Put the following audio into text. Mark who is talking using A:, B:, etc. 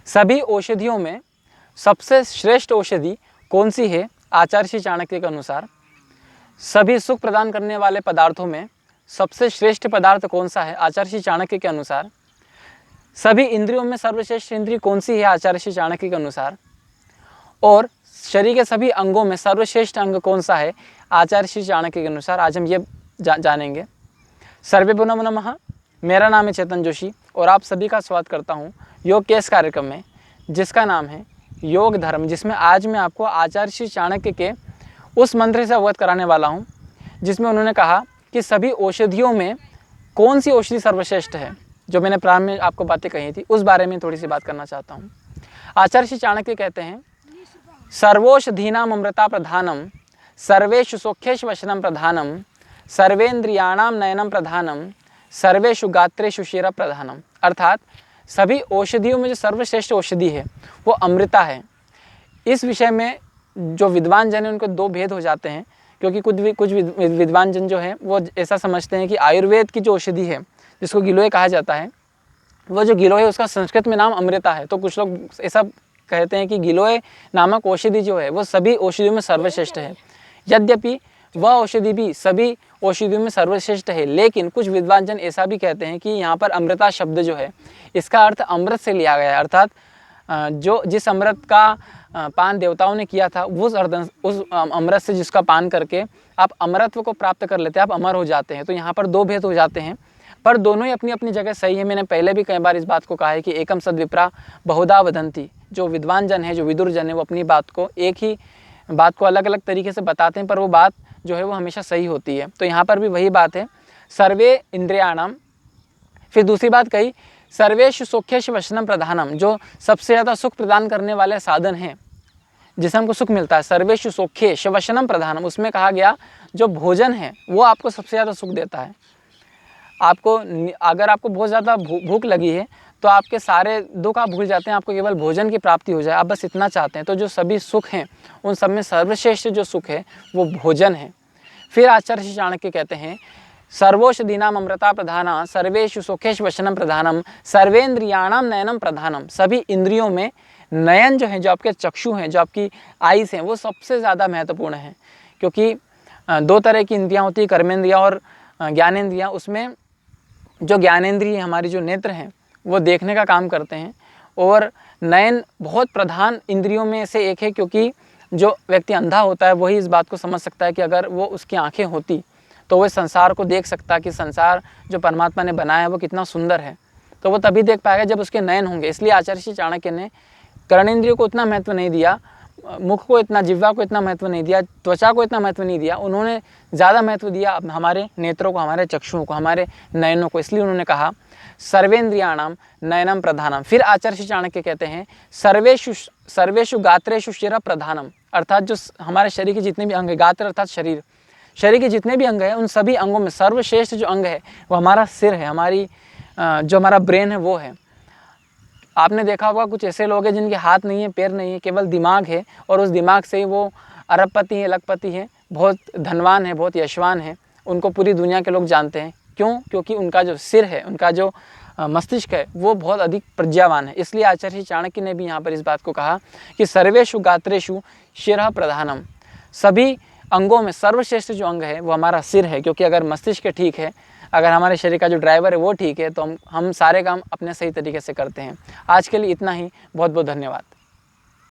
A: सभी औषधियों में सबसे श्रेष्ठ औषधि कौन सी है आचार्य श्री चाणक्य के अनुसार? सभी सुख प्रदान करने वाले पदार्थों में सबसे श्रेष्ठ पदार्थ कौन सा है आचार्य श्री चाणक्य के अनुसार? सभी इंद्रियों में सर्वश्रेष्ठ इंद्रिय कौन सी है आचार्य श्री चाणक्य के अनुसार? और शरीर के सभी अंगों में सर्वश्रेष्ठ अंग कौन सा है आचार्य श्री चाणक्य के अनुसार? आज हम ये जानेंगे। सर्वे नमः। मेरा नाम है चेतन जोशी और आप सभी का स्वागत करता हूँ योग के इस कार्यक्रम में, जिसका नाम है योग धर्म, जिसमें आज मैं आपको आचार्य श्री चाणक्य के उस मंत्र से अवगत कराने वाला हूँ जिसमें उन्होंने कहा कि सभी औषधियों में कौन सी औषधि सर्वश्रेष्ठ है। जो मैंने प्रारंभ में आपको बातें कही थी उस बारे में थोड़ी सी बात करना चाहता हूँ। आचार्य श्री चाणक्य कहते हैं, सर्वौषधीनाम अमृता प्रधानम, सर्वेषु सौख्येषु वशनम प्रधानम, सर्वेन्द्रियाणाम नयनम प्रधानम, सर्वेषु गात्रेषु शिरा प्रधानम। अर्थात सभी औषधियों में जो सर्वश्रेष्ठ औषधि है वो अमृता है। इस विषय में जो विद्वान जन है उनको दो भेद हो जाते हैं, क्योंकि कुछ विद्वान जन जो है वो ऐसा समझते हैं कि आयुर्वेद की जो औषधि है जिसको गिलोय कहा जाता है, वो जो गिलोय है उसका संस्कृत में नाम अमृता है। तो कुछ लोग ऐसा कहते हैं कि गिलोय नामक औषधि जो है वो सभी औषधियों में सर्वश्रेष्ठ है। यद्यपि वह औषधि भी सभी औषधियों में सर्वश्रेष्ठ है, लेकिन कुछ विद्वान जन ऐसा भी कहते हैं कि यहाँ पर अमृता शब्द जो है इसका अर्थ अमृत से लिया गया है। अर्थात जो जिस अमृत का पान देवताओं ने किया था उस अमृत से जिसका पान करके आप अमरत्व को प्राप्त कर लेते हैं, आप अमर हो जाते हैं। तो यहाँ पर दो भेद हो जाते हैं, पर दोनों ही अपनी अपनी जगह सही है। मैंने पहले भी कई बार इस बात को कहा है कि एकम सद विप्रा बहुधा वदंती। जो विद्वान जन है, जो विदुर जन है, वो अपनी बात को एक ही बात को अलग अलग तरीके से बताते हैं, पर वो बात जो है वो हमेशा सही होती है। तो यहाँ पर भी वही बात है, सर्वे इंद्रियाणाम। फिर दूसरी बात कही, सर्वेषु सौख्येषु वशनम प्रधानम। जो सबसे ज़्यादा सुख प्रदान करने वाले साधन हैं जिससे हमको सुख मिलता है, सर्वेषु सौख्येषु वशनम प्रधानम। उसमें कहा गया जो भोजन है वो आपको सबसे ज़्यादा सुख देता है। आपको अगर आपको बहुत ज़्यादा भूख लगी है तो आपके सारे दुख आप भूल जाते हैं, आपको केवल भोजन की प्राप्ति हो जाए, आप बस इतना चाहते हैं। तो जो सभी सुख हैं उन सब में सर्वश्रेष्ठ जो सुख है वो भोजन है। फिर आचार्य श्री चाणक्य कहते हैं, सर्वौषधीनाम अमृता प्रधाना, सर्वेषु सौख्येषु वशनम प्रधानम, सर्वेन्द्रियाणाम नयनम प्रधानम। सभी इंद्रियों में नयन जो है, जो आपके चक्षु हैं, जो आपकी आइस हैं, वो सबसे ज़्यादा महत्वपूर्ण है। क्योंकि दो तरह की इंद्रियाँ होती है, कर्मेंद्रियाँ और ज्ञानेंद्रियाँ। उसमें जो ज्ञानेंद्रिय हमारी जो नेत्र हैं वो देखने का काम करते हैं, और नयन बहुत प्रधान इंद्रियों में से एक है, क्योंकि जो व्यक्ति अंधा होता है वही इस बात को समझ सकता है कि अगर वो उसकी आंखें होती तो वो संसार को देख सकता कि संसार जो परमात्मा ने बनाया है वो कितना सुंदर है। तो वो तभी देख पाएगा जब उसके नयन होंगे। इसलिए आचार्य श्री चाणक्य ने कर्णेंद्रियों को उतना महत्व नहीं दिया, मुख को इतना, जिह्वा को इतना महत्व नहीं दिया, त्वचा को इतना महत्व नहीं दिया। उन्होंने ज़्यादा महत्व दिया हमारे नेत्रों को, हमारे चक्षुओं को, हमारे नयनों को। इसलिए उन्होंने कहा सर्वेन्द्रियाणाम नयनम प्रधानम। फिर आचार्य श्री चाणक्य कहते हैं, सर्वेषु गात्रेषु शिरा प्रधानम। अर्थात जो हमारे शरीर के जितने भी अंग है, गात्र अर्थात शरीर, शरीर के जितने भी अंग हैं उन सभी अंगों में सर्वश्रेष्ठ जो अंग है वो हमारा सिर है, हमारी जो हमारा ब्रेन है वो है। आपने देखा होगा कुछ ऐसे लोग हैं जिनके हाथ नहीं है, पैर नहीं है, केवल दिमाग है, और उस दिमाग से ही वो अरबपति है, लखपति है, बहुत धनवान है, बहुत यशवान है। उनको पूरी दुनिया के लोग जानते हैं। क्यों? क्योंकि उनका जो सिर है, उनका जो मस्तिष्क है वो बहुत अधिक प्रज्ञावान है। इसलिए आचार्य चाणक्य ने भी यहाँ पर इस बात को कहा कि सर्वेषु गात्रेषु शिरः प्रधानम। सभी अंगों में सर्वश्रेष्ठ जो अंग है वो हमारा सिर है, क्योंकि अगर मस्तिष्क ठीक है, अगर हमारे शरीर का जो ड्राइवर है वो ठीक है, तो हम सारे काम अपने सही तरीके से करते हैं। आज के लिए इतना ही। बहुत बहुत धन्यवाद।